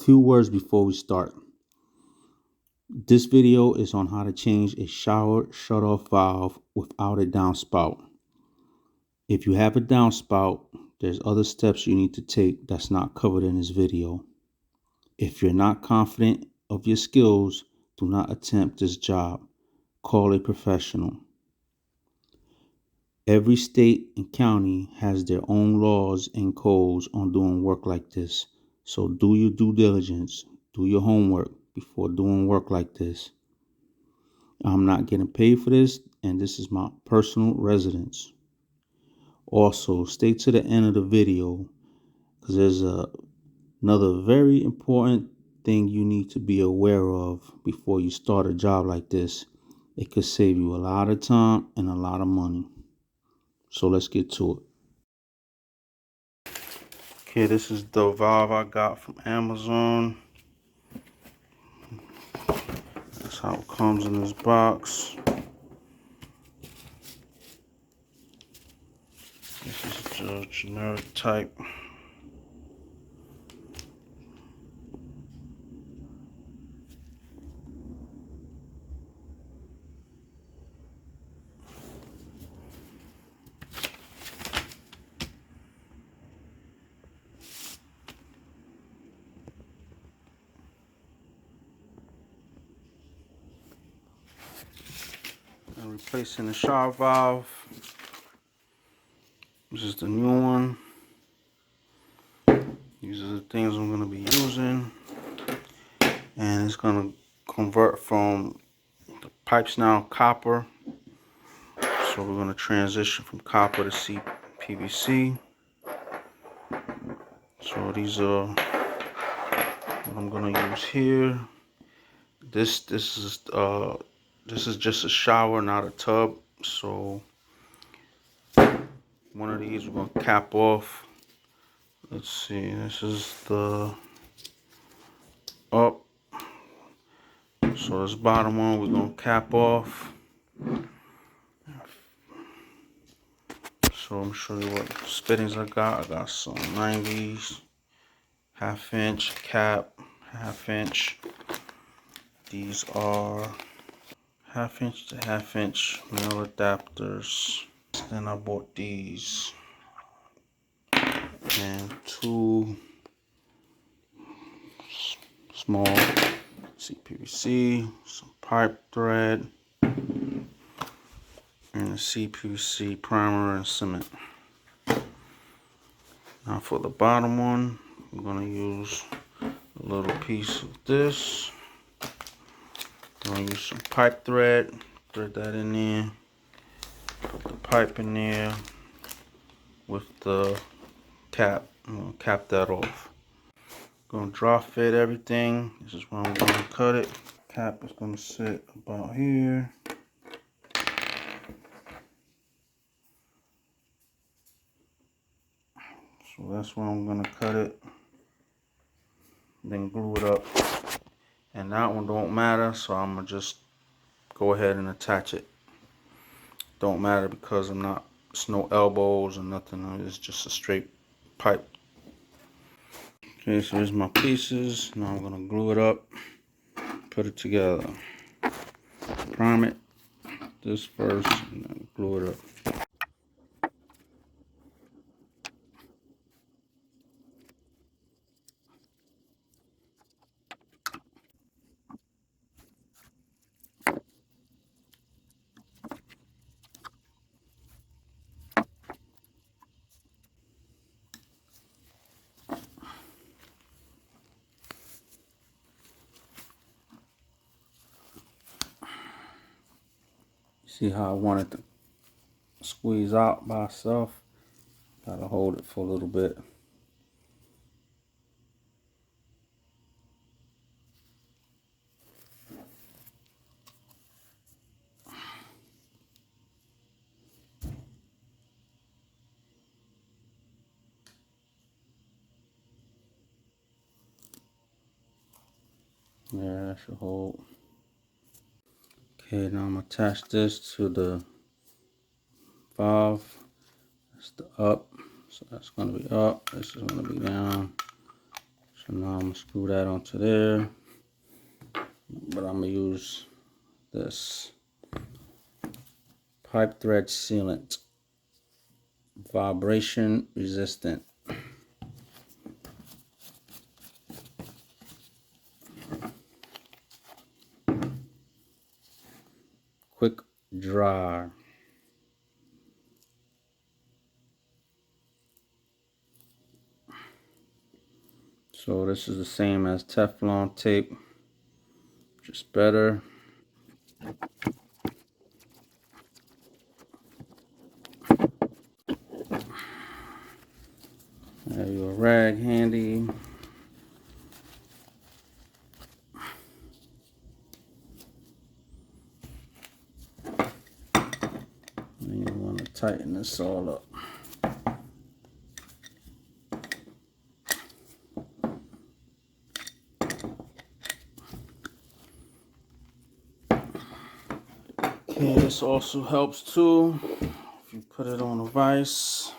few words before we start. This video is on how to change a shower shutoff valve without a downspout. If you have a downspout, there's other steps you need to take that's not covered in this video. If you're not confident of your skills, do not attempt this job. Call a professional. Every state and county has their own laws and codes on doing work like this. So do your due diligence, do your homework before doing work like this. I'm not getting paid for this, and this is my personal residence. Also, stay to the end of the video because there's another very important thing you need to be aware of before you start a job like this. It could save you a lot of time and a lot of money. So let's get to it. Okay, this is the valve I got from Amazon. That's how it comes in this box. This is the generic type. And replacing the shower valve. This is the new one. These are the things I'm going to be using. And it's going to convert from the pipes now copper. So we're going to transition from copper to CPVC. So these are what I'm going to use here. This is just a shower, not a tub. So one of these we're going to cap off. Let's see, this is the up. So this bottom one we're going to cap off. So I'm show you what fittings I got. I got some 90s, half-inch cap, half-inch. These are half-inch to half-inch male adapters. Then I bought these and two small CPVC, some pipe thread, and a CPVC primer and cement. Now for the bottom one, I'm going to use a little piece of this. I'm going to use some pipe thread, thread that in there, put the pipe in there with the cap. I'm going to cap that off. I'm going to draw fit everything. This is where I'm going to cut it. Cap is going to sit about here. So that's where I'm going to cut it. Then glue it up. And that one don't matter, so I'm going to just go ahead and attach it. Don't matter because it's no elbows or nothing. It's just a straight pipe. Okay, so here's my pieces. Now I'm going to glue it up, put it together. Prime it, this first, and then glue it up. See how I want it to squeeze out by itself? Gotta hold it for a little bit. Yeah, that should hold. Okay, now I'm gonna attach this to the valve. That's the up. So that's gonna be up. This is gonna be down. So now I'm gonna screw that onto there, but I'm gonna use this pipe thread sealant, vibration resistant. Quick dry. So this is the same as Teflon tape, just better. Have your rag handy. And you want to tighten this all up. Okay, this also helps too. If you put it on a vise,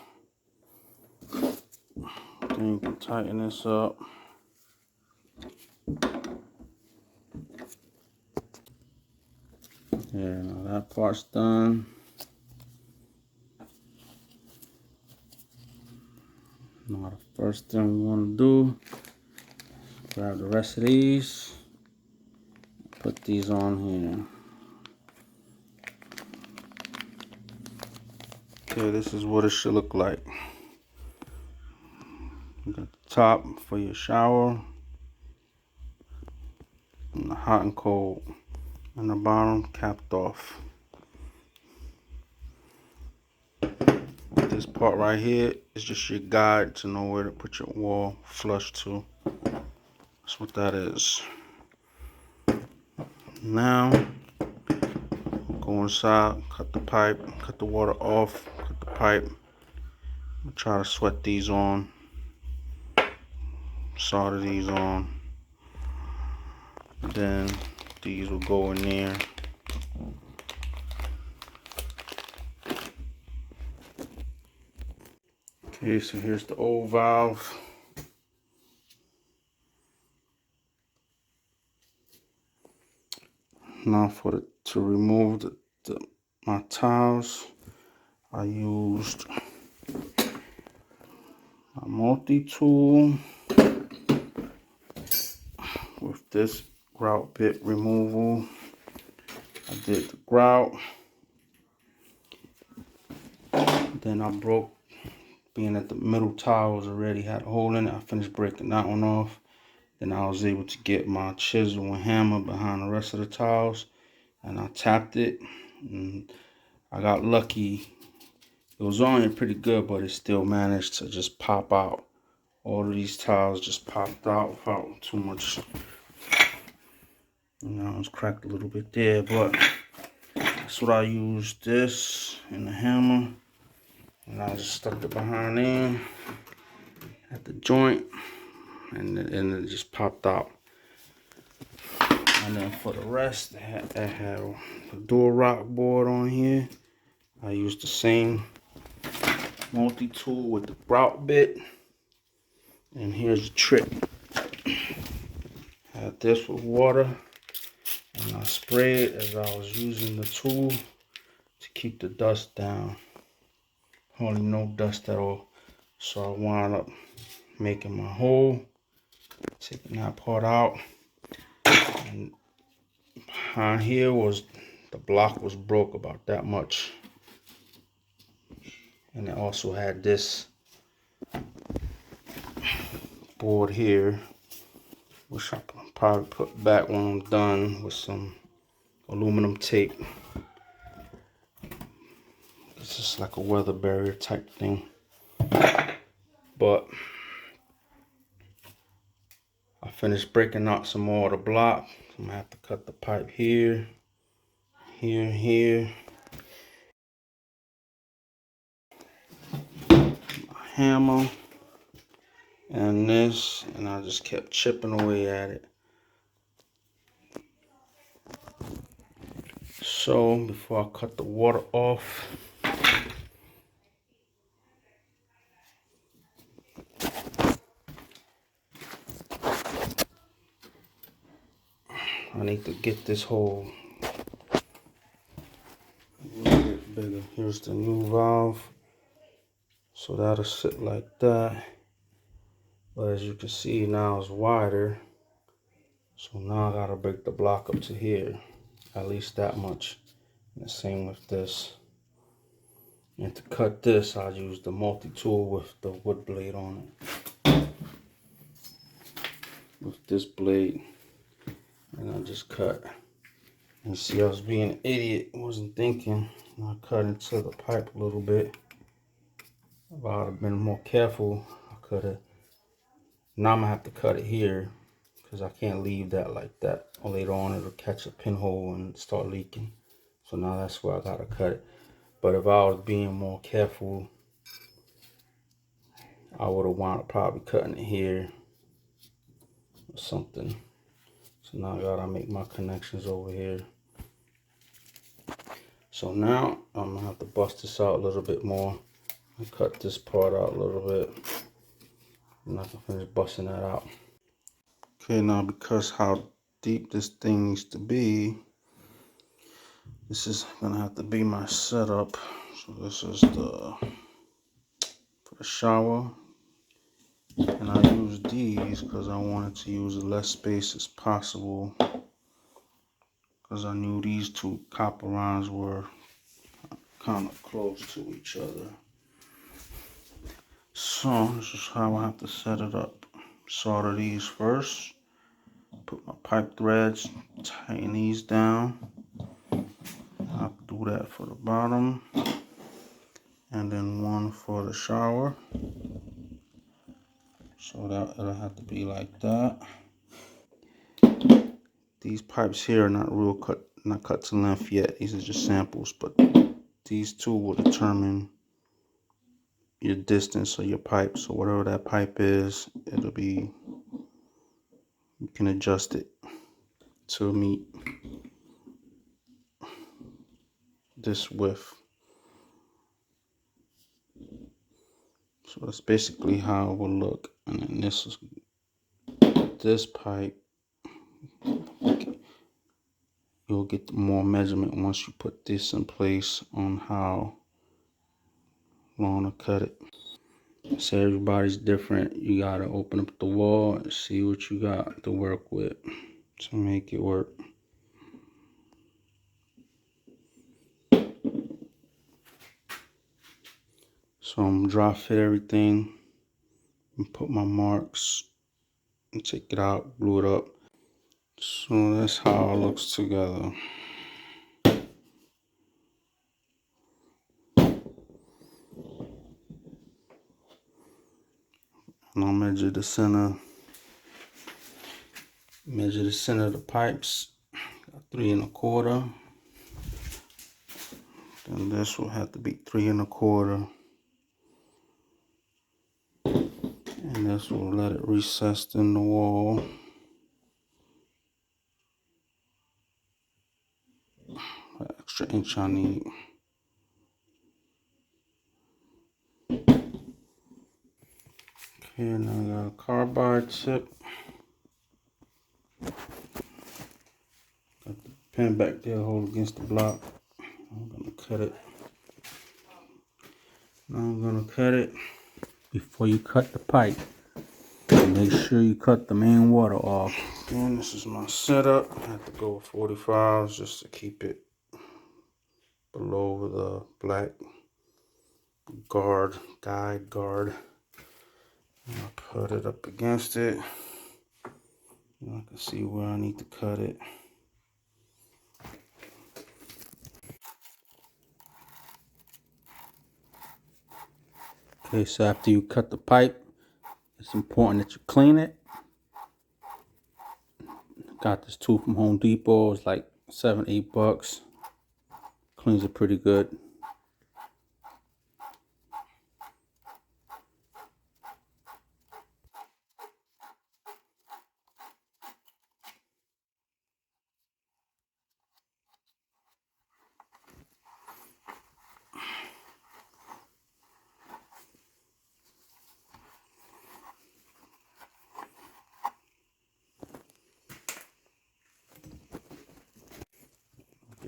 then you can tighten this up. Yeah, now that part's done. Now the first thing we want to do, grab the rest of these, put these on here. Okay, this is what it should look like. You got the top for your shower, and the hot and cold, and the bottom capped off. This part right here is just your guide to know where to put your wall flush to. That's what that is. Now, go inside, cut the pipe, cut the water off, cut the pipe. I'm try to sweat these on, solder these on. Then these will go in there. Okay, so here's the old valve. Now to remove my tiles, I used a multi-tool with this grout bit removal. I did the grout, then I broke, being that the middle tiles already had a hole in it, I finished breaking that one off. Then I was able to get my chisel and hammer behind the rest of the tiles, and I tapped it, and I got lucky. It was on pretty good, but it still managed to just pop out. All of these tiles just popped out without too much. You know, it's cracked a little bit there, but that's what I used, this and the hammer, and I just stuck it behind there at the joint, and it just popped out. And then for the rest, I had a door rock board on here. I used the same multi-tool with the grout bit. And here's the trick. I had this with water, and I sprayed as I was using the tool to keep the dust down. Hardly no dust at all. So I wound up making my hole, taking that part out. And behind here was, the block was broke about that much. And it also had this board here, which I can probably put back when I'm done with some aluminum tape. It's just like a weather barrier type thing. But I finished breaking out some more of the block. I'm gonna have to cut the pipe here, here, here. My hammer and this, and I just kept chipping away at it. So before I cut the water off, I need to get this hole a little bit bigger. Here's the new valve. So that'll sit like that. But as you can see, now it's wider. So now I gotta break the block up to here, at least that much. And the same with this. And to cut this, I use the multi-tool with the wood blade on it. With this blade, and I just cut. And see, I was being an idiot, wasn't thinking. And I cut into the pipe a little bit. If I would have been more careful, I could have. Now I'm gonna have to cut it here because I can't leave that like that. Or later on, it'll catch a pinhole and start leaking. So now that's where I gotta cut it. But if I was being more careful, I would have wound up probably cutting it here or something. So now I gotta make my connections over here. So now I'm gonna have to bust this out a little bit more and cut this part out a little bit. And I can finish busting that out. Okay, now because how deep this thing needs to be, this is gonna have to be my setup. So this is for the shower. And I use these because I wanted to use as less space as possible. Because I knew these two copper lines were kind of close to each other. So this is how I have to set it up. Solder these first. Put my pipe threads, tighten these down. I'll do that for the bottom. And then one for the shower. So that it'll have to be like that. These pipes here are not cut to length yet. These are just samples, but these two will determine your distance of your pipe. So whatever that pipe is, it'll be, you can adjust it to meet this width. So that's basically how it will look. And then this pipe, you'll get more measurement once you put this in place on how long to cut it. So everybody's different. You gotta open up the wall and see what you got to work with to make it work. So I'm dry fit everything and put my marks and take it out, glue it up. So that's how it looks together. And I'll measure the center of the pipes, 3 1/4. Then this will have to be 3 1/4. And this will let it recess in the wall. An extra inch I need. Okay, now I got a carbide tip. Got the pin back there, hold against the block. I'm gonna cut it. Now I'm gonna cut it. Before you cut the pipe, make sure you cut the main water off. And this is my setup. I have to go with 45s just to keep it below the black guide guard. And I put it up against it. And I can see where I need to cut it. Okay, so after you cut the pipe, it's important that you clean it. Got this tool from Home Depot. It's like $7, $8. Cleans it pretty good.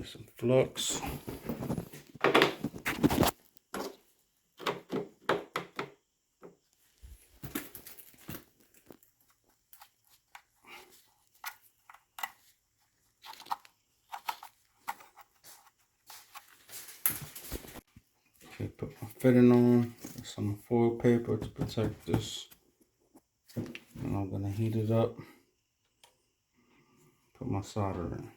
Get some flux. Okay, put my fitting on. Some foil paper to protect this. And I'm gonna heat it up. Put my solder in.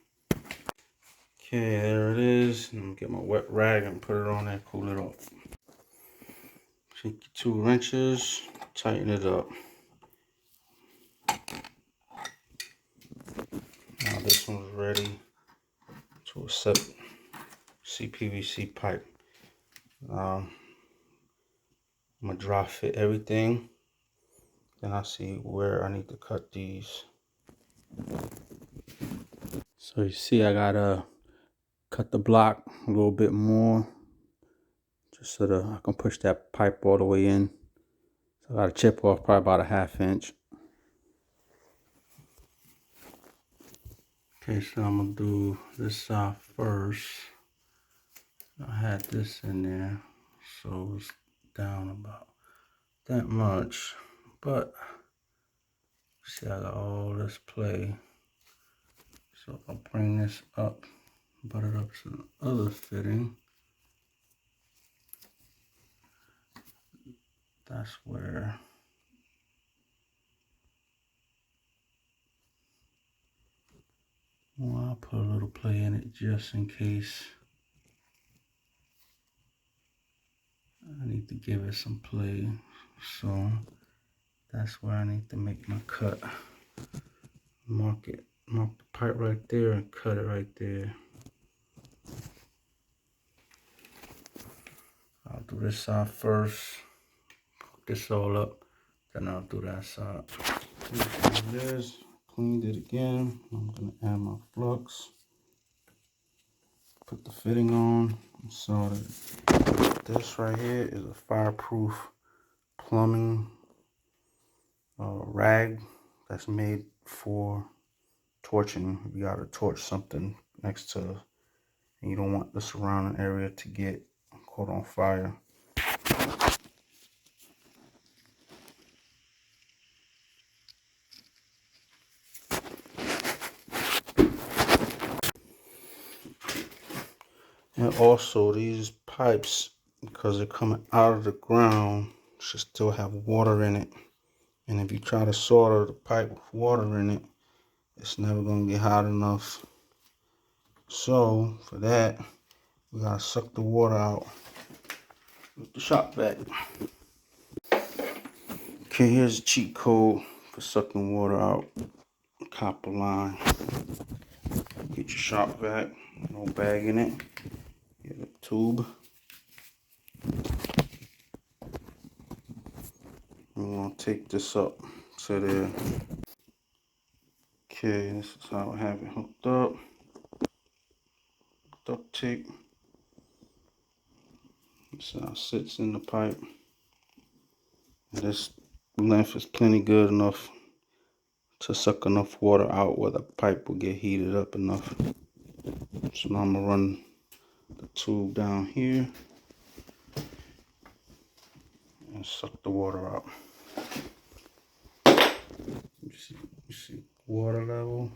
Okay, there it is. I'm gonna get my wet rag and put it on there, cool it off. Take your 2 wrenches, tighten it up. Now this one's ready to accept CPVC pipe. I'm gonna dry fit everything. Then I see where I need to cut these. So you see I gotta cut the block a little bit more just so that I can push that pipe all the way in. So I gotta chip off probably about a 1/2 inch. Okay, so I'm gonna do this side first. I had this in there, so it's down about that much. But see, I got all this play. So I'll bring this up, butt it up to the other fitting. That's where well, I'll put a little play in it just in case I need to give it some play. So that's where I need to make my cut. Mark the pipe right there and cut it right there. I'll do this side first, hook this all up, then I'll do that side. Here it is, cleaned it again. I'm gonna add my flux, put the fitting on, and solder it. This right here is a fireproof plumbing rag that's made for torching. You gotta torch something next to, and you don't want the surrounding area to get caught on fire. And also these pipes, because they're coming out of the ground, should still have water in it. And if you try to solder the pipe with water in it, it's never gonna get hot enough. So for that, we gotta suck the water out with the shop vac. Okay, here's a cheat code for sucking water out. Copper line. Get your shop vac, no bag in it. Get a tube. We're gonna take this up to there. Okay, this is how I have it hooked up. Duct tape. This is how it sits in the pipe. And this length is plenty good enough to suck enough water out where the pipe will get heated up enough. So now I'm gonna run the tube down here and suck the water out. You see water level.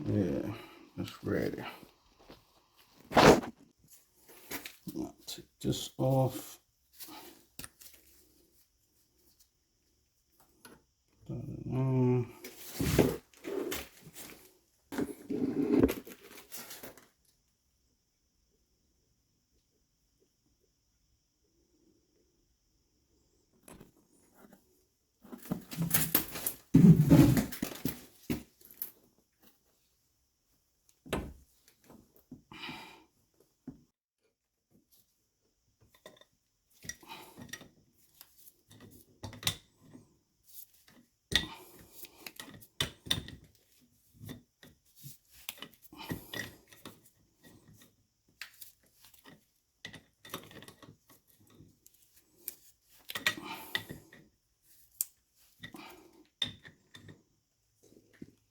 Yeah, it's ready. Now take this off.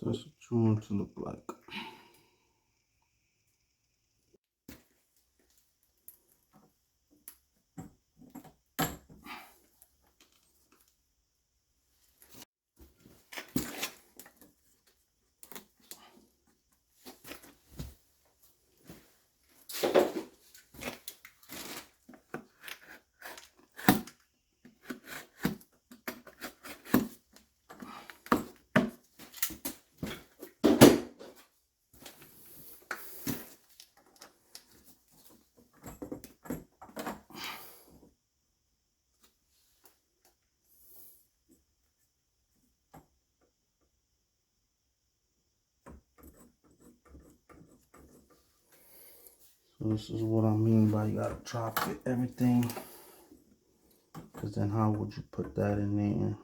That's what you want it to look like. So this is what I mean by you gotta try to fit everything. Because then how would you put that in there?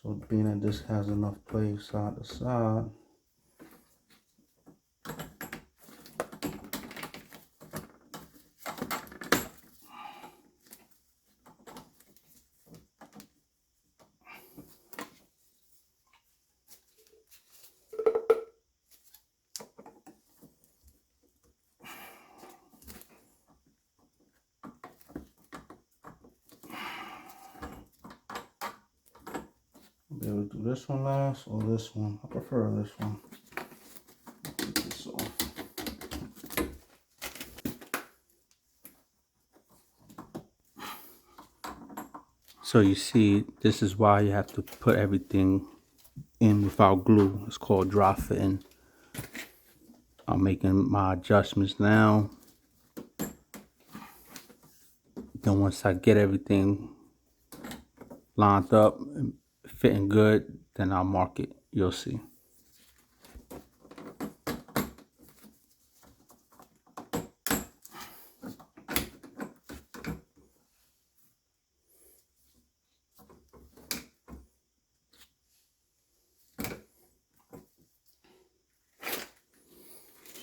So being that this has enough play side to side, I'll be able to do this one last or this one. I prefer this one. Take this off. So you see, this is why you have to put everything in without glue. It's called dry fitting. I'm making my adjustments now. Then once I get everything lined up and fitting good, then I'll mark it. You'll see.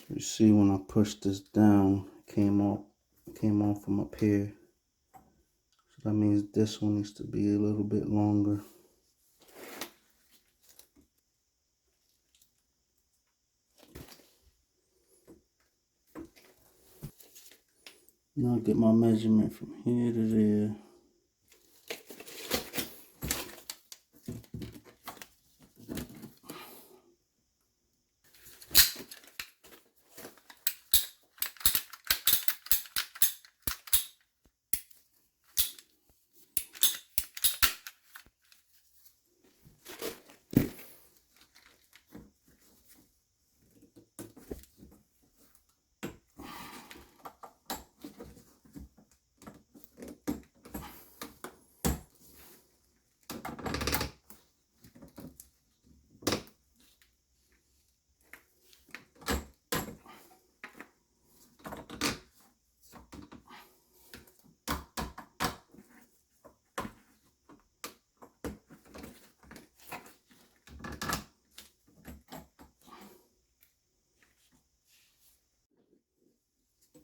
You see when I pushed this down, it came off from up here. So that means this one needs to be a little bit longer. Now I get my measurement from here to there.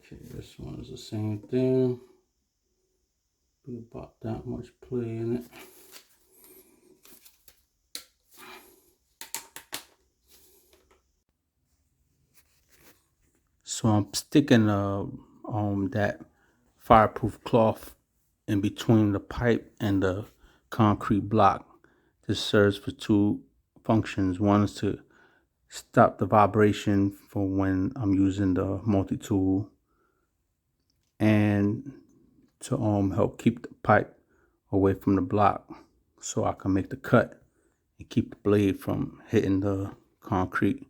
Okay, this one is the same thing. Be about that much play in it. So I'm sticking that fireproof cloth in between the pipe and the concrete block. This serves for two functions. One is to stop the vibration for when I'm using the multi-tool, and to help keep the pipe away from the block so I can make the cut and keep the blade from hitting the concrete.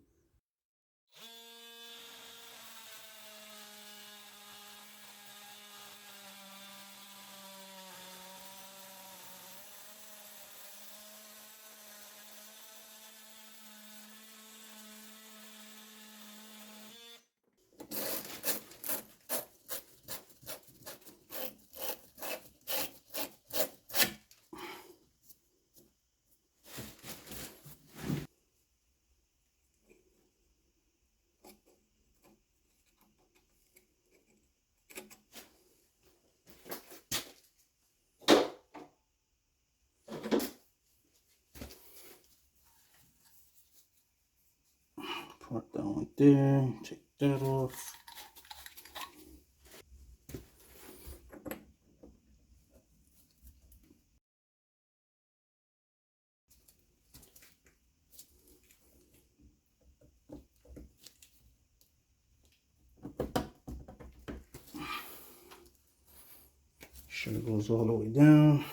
there. Take that off. Sure it goes all the way down.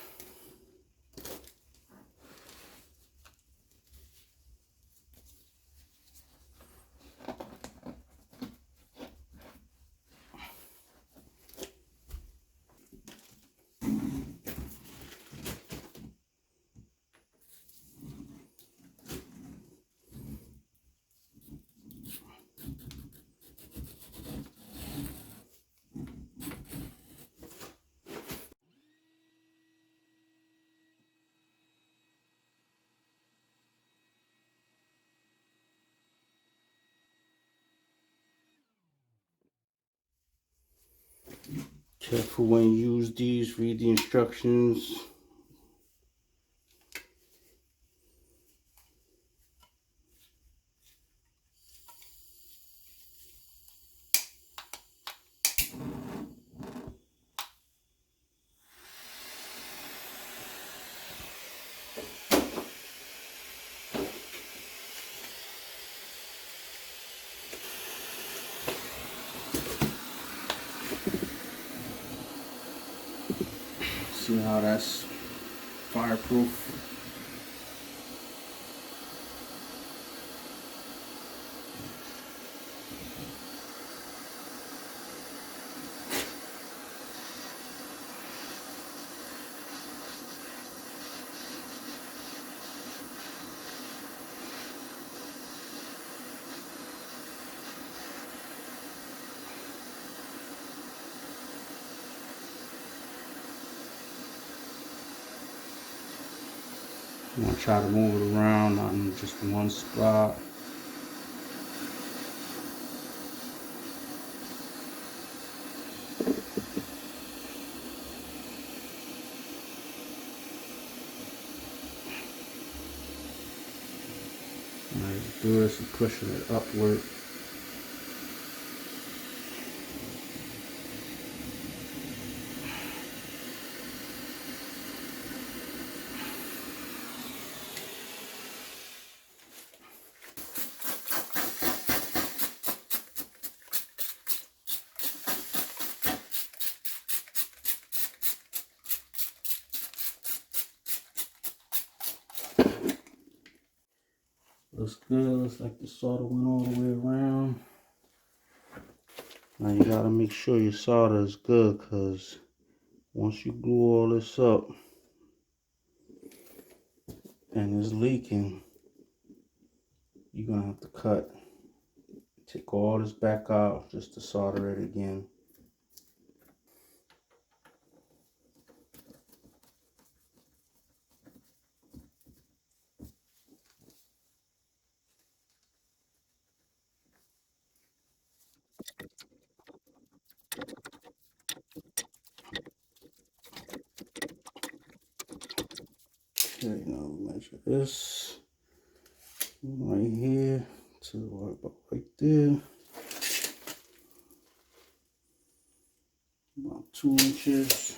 Careful when you use these, read the instructions. See how that's fireproof. I'm gonna try to move it around, not in just one spot. Alright, do this and pushing it upward. Looks good. Looks like the solder went all the way around. Now you gotta make sure your solder is good, because once you glue all this up and it's leaking, you're gonna have to cut. Take all this back out just to solder it again. Okay, now measure this right here to about right there. About 2 inches.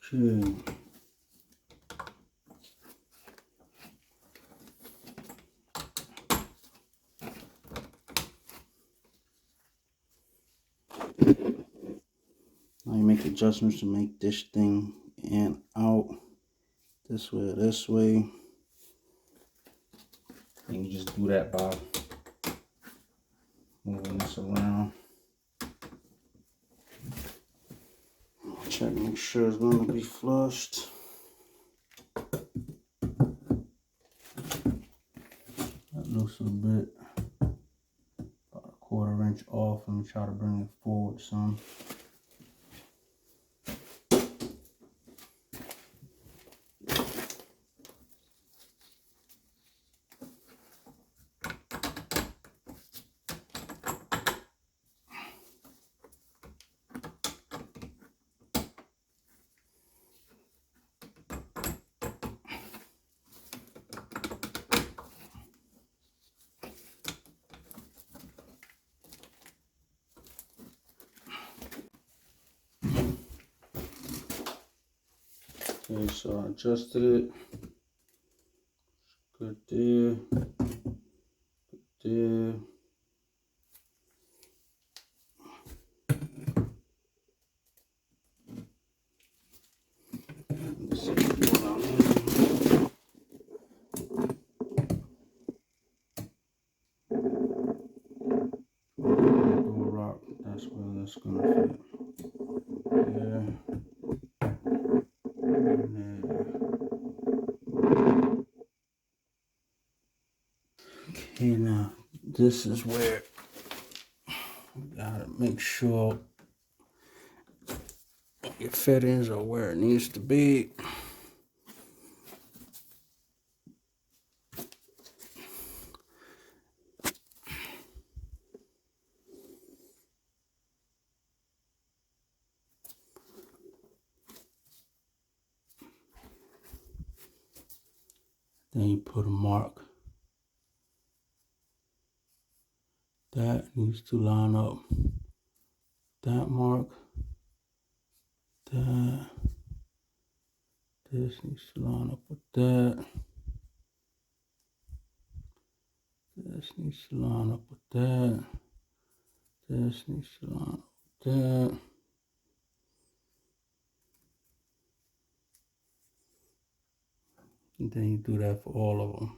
Okay. Now you make adjustments to make this thing in out this way or this way. And you just do that by moving this around. Check, make sure it's going to be flushed. That looks a bit, about a 1/4 inch off. Let me try to bring it forward some. Okay, so I adjusted it. Good there. There. Let's see what I mean. Door rock, that's where that's gonna fit. There. And there. Okay, now this is where you gotta make sure your fittings are where it needs to be. Then you put a mark. That needs to line up. That mark. That. This needs to line up with that. This needs to line up with that. This needs to line up with that. And then you do that for all of them.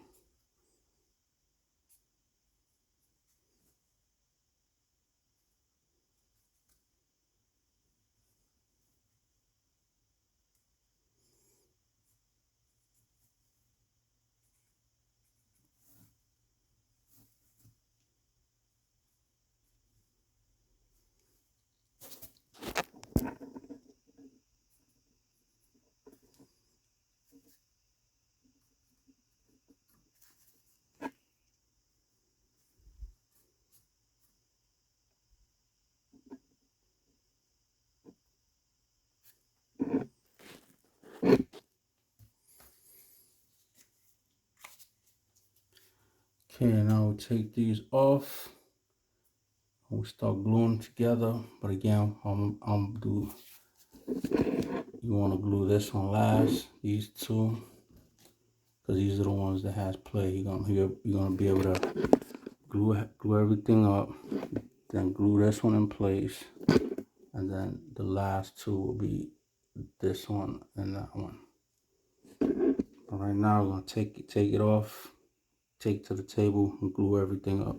Okay, now we take these off. We start gluing together. But again, you want to glue this one last. These two, because these are the ones that has play. You're gonna be able to glue everything up. Then glue this one in place, and then the last two will be this one and that one. But right now, we're gonna take it off, take it to the table, and glue everything up.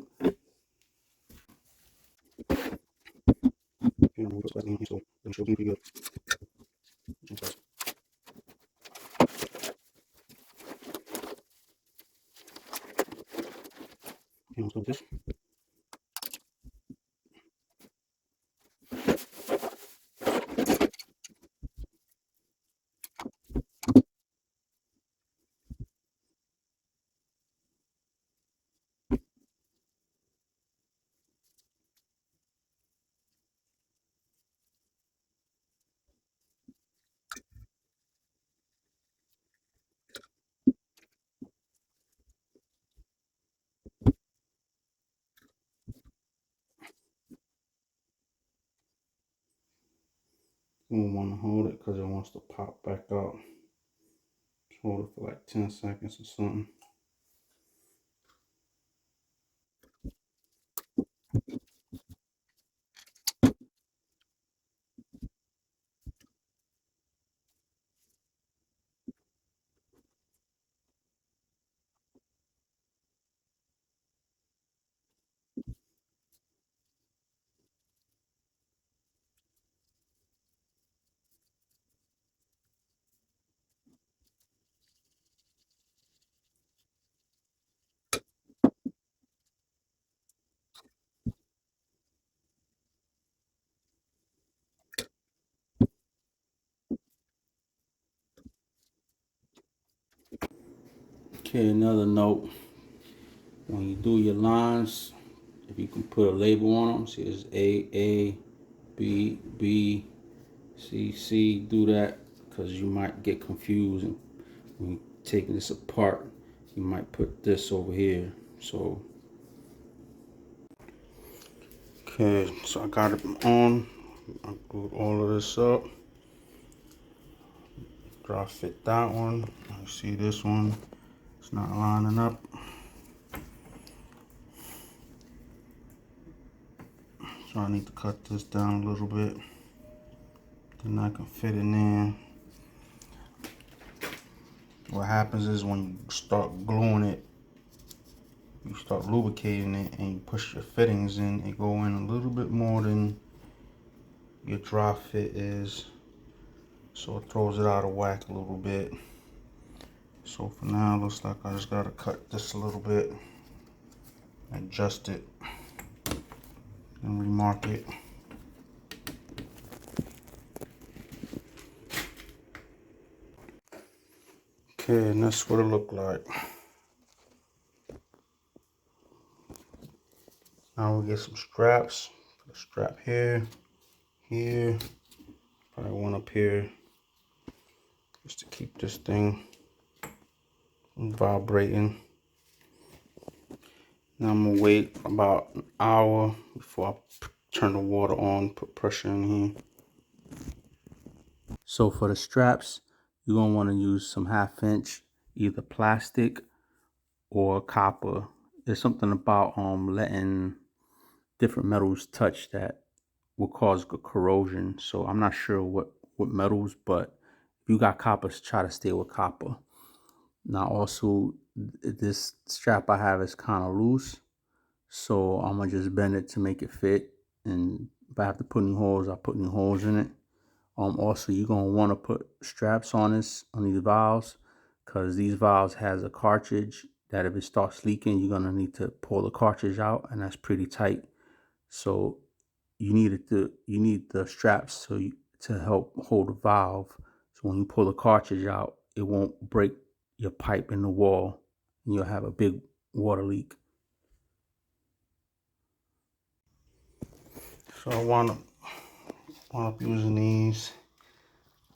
You don't want to hold it because it wants to pop back out. Just hold it for like 10 seconds or something. Okay, another note. When you do your lines, if you can put a label on them, see it's A, B, B, C, C, do that because you might get confused. And when you're taking this apart, you might put this over here. So, okay, so I got it on. I glued all of this up. after I fit that one, I see this one, it's not lining up. So I need to cut this down a little bit. Then I can fit it in. What happens is when you start gluing it, you start lubricating it and you push your fittings in, it go in a little bit more than your dry fit is. So it throws it out of whack a little bit. So for now, it looks like I just gotta cut this a little bit, adjust it, and remark it. Okay, and that's what it looked like. Now we'll get some straps. Put a strap here, here, probably one up here, just to keep this thing vibrating. Now I'm gonna wait about an hour before I turn the water on, put pressure in here. So for the straps, you're gonna wanna use some 1/2" either plastic or copper. There's something about letting different metals touch that will cause corrosion. So I'm not sure what metals, but if you got copper, try to stay with copper. Now also, this strap I have is kind of loose, so I'm gonna just bend it to make it fit. And if I have to put any holes, I'll put any holes in it. Also, you're gonna want to put straps on these valves, because these valves has a cartridge that if it starts leaking, you're gonna need to pull the cartridge out, and that's pretty tight. So you need the straps to help hold the valve. So when you pull the cartridge out, it won't break your pipe in the wall, and you'll have a big water leak. So I wound up using these.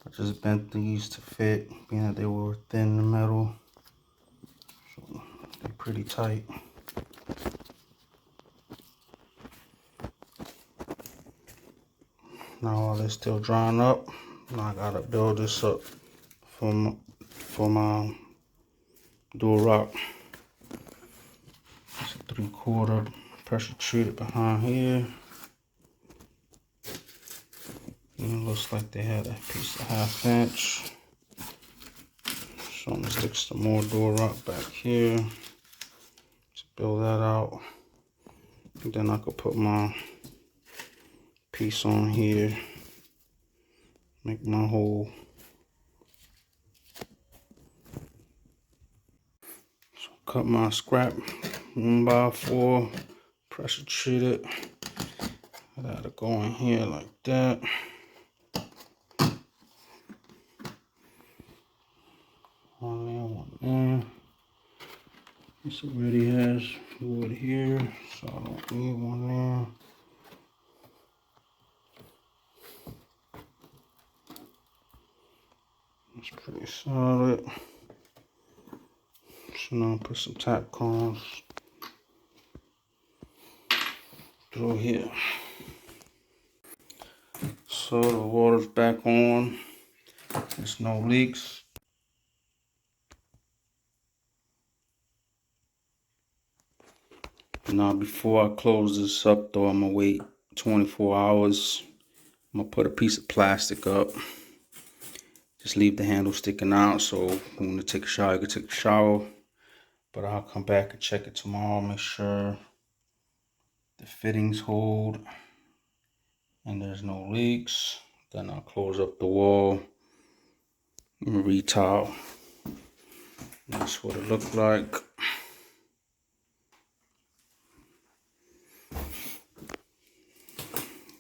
I just bent these to fit, being that they were thin in the metal. So they're pretty tight. Now while they're still drying up, now I gotta build this up for my dual rock. It's a 3/4 pressure treated behind here. And it looks like they had a piece of 1/2". So I'm gonna stick some more dual rock back here to build that out. And then I could put my piece on here, make my hole. So cut my scrap 1x4, pressure treat it. I gotta go in here like that. One there, one there. This already has wood here, so I don't need one there. It's pretty solid. So now I'll put some tack cones through here. So the water's back on. There's no leaks. Now before I close this up though, I'm gonna wait 24 hours. I'm gonna put a piece of plastic up. Just leave the handle sticking out, so when you take a shower, you can take a shower. But I'll come back and check it tomorrow, make sure the fittings hold and there's no leaks. Then I'll close up the wall and retile. That's what it looked like.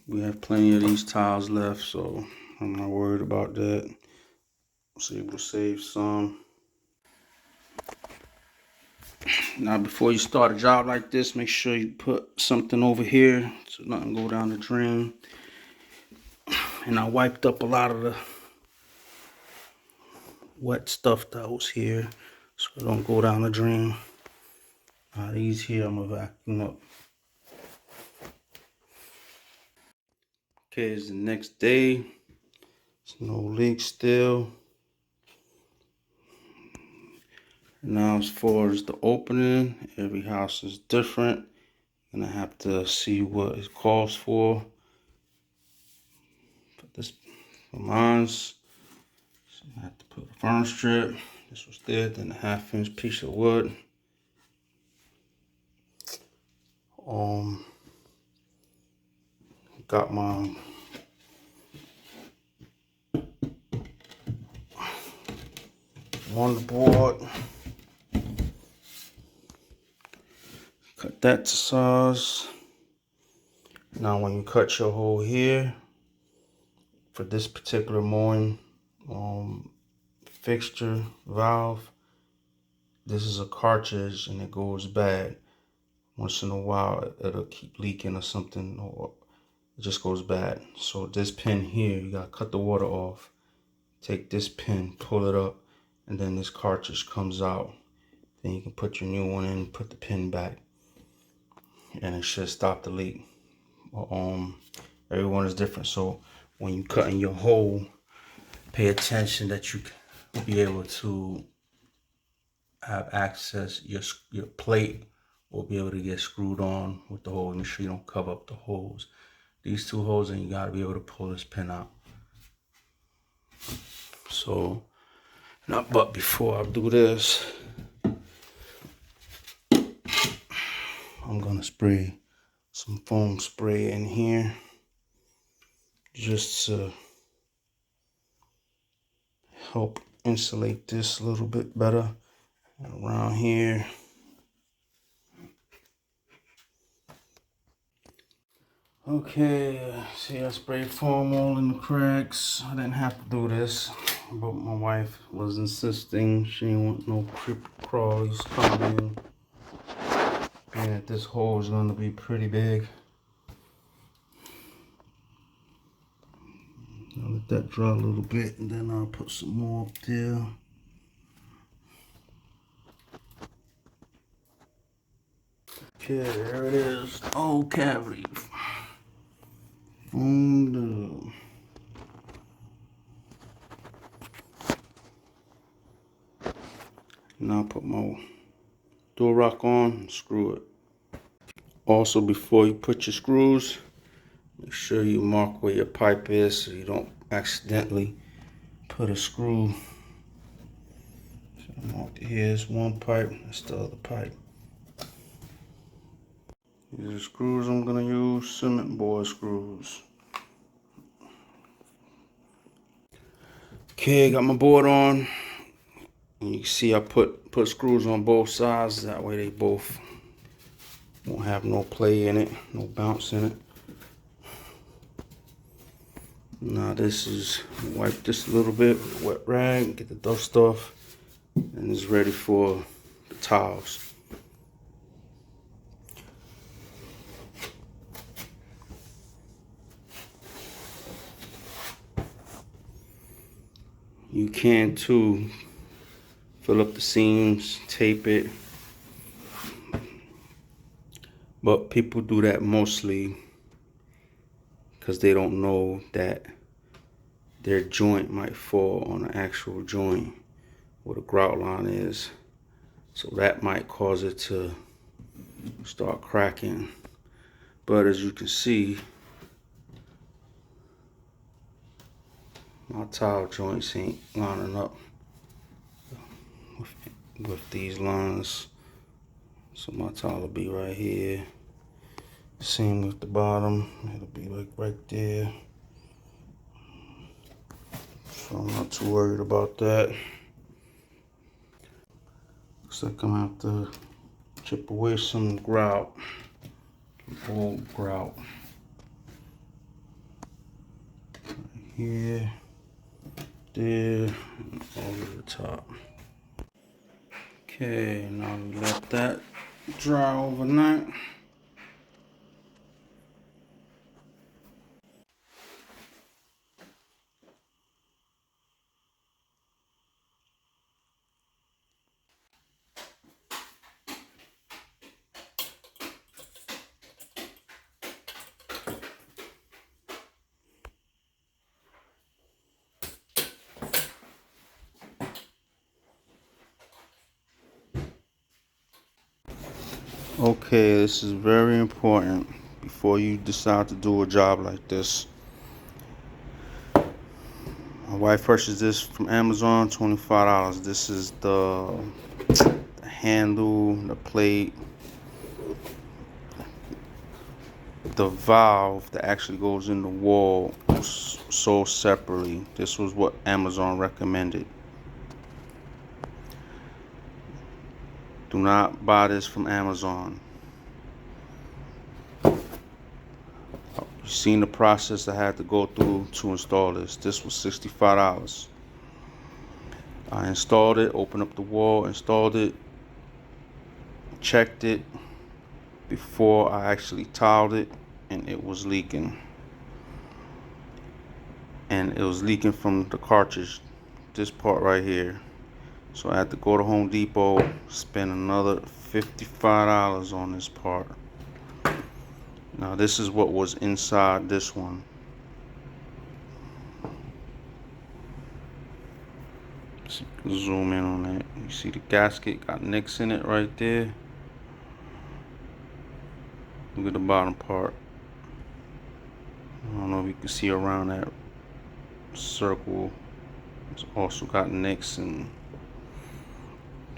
We have plenty of these tiles left, so I'm not worried about that. I was able to save some. Now before you start a job like this, make sure you put something over here so nothing go down the drain. And I wiped up a lot of the wet stuff that was here so it don't go down the drain. These here I'm gonna vacuum up. Okay, it's the next day. There's no leaks still. Now as far as the opening, every house is different. Gonna have to see what it calls for. Put this for mine's. So I have to put a furnace strip. This was there, then a 1/2 inch piece of wood. Got my board. Cut that to size. Now when you cut your hole here, for this particular mooring fixture valve, this is a cartridge and it goes bad. Once in a while it'll keep leaking or something, or it just goes bad. So this pin here, you gotta cut the water off. Take this pin, pull it up, and then this cartridge comes out. Then you can put your new one in, put the pin back, and it should stop the leak. Everyone is different, so when you cut in your hole, pay attention that you can be able to have access. Your plate will be able to get screwed on with the hole. Make sure you don't cover up the holes. These two holes, and you got to be able to pull this pin out. So, but before I do this, I'm gonna spray some foam spray in here just to help insulate this a little bit better. And around here, okay, see I sprayed foam all in the cracks. I didn't have to do this, but my wife was insisting. She didn't want no creep crawlies coming in. And that this hole is going to be pretty big. I'll let that dry a little bit, and then I'll put some more up there. Okay, there it is. Oh, cavity. Foamed up. Now I'll put my door rock on and screw it. Also, before you put your screws, make sure you mark where your pipe is so you don't accidentally put a screw. So I marked it. Here's one pipe, that's the other pipe. These are screws I'm gonna use, cement board screws. Okay, got my board on. And you can see I put screws on both sides, that way they both won't have no play in it, no bounce in it. Now this is, wipe this a little bit with a wet rag, get the dust off, and it's ready for the tiles. You can too fill up the seams, tape it, but people do that mostly because they don't know that their joint might fall on the actual joint where the grout line is, so that might cause it to start cracking. But as you can see, my tile joints ain't lining up with these lines, so my tile will be right here. Same with the bottom, it'll be like right there. So I'm not too worried about that. Looks like I'm gonna have to chip away some grout, old grout. Right here, there, and over the top. Okay, now we let that dry overnight. Okay, this is very important before you decide to do a job like this. My wife purchased this from Amazon, $25. This is the handle, the plate, the valve that actually goes in the wall sold separately. This was what Amazon recommended. Do not buy this from Amazon. You've seen the process I had to go through to install this. This was $65. I installed it, opened up the wall, installed it, checked it before I actually tiled it, and it was leaking. And it was leaking from the cartridge, this part right here. So I had to go to Home Depot, spend another $55 on this part. Now this is what was inside this one. So you can zoom in on that. You see the gasket got nicks in it right there. Look at the bottom part. I don't know if you can see around that circle. It's also got nicks, and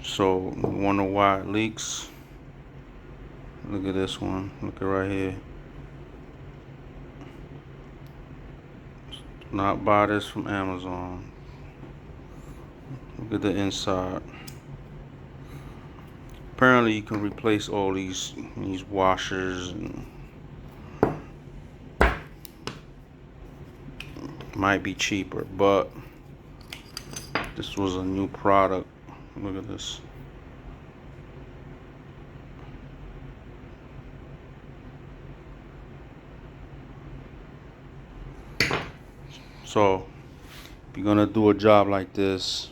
so you wonder why it leaks. Look at this one. Look at right here. Do not buy this from Amazon. Look at the inside. Apparently you can replace all these washers, and might be cheaper, but this was a new product. Look at this. So if you're gonna do a job like this,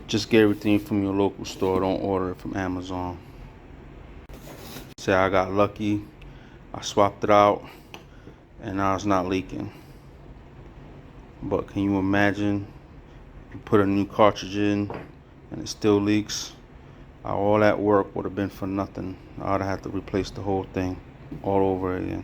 just get everything from your local store. Don't order it from Amazon. Say I got lucky, I swapped it out, and now it's not leaking. But can you imagine if you put a new cartridge in and it still leaks? All that work would have been for nothing. I would have had to replace the whole thing all over again.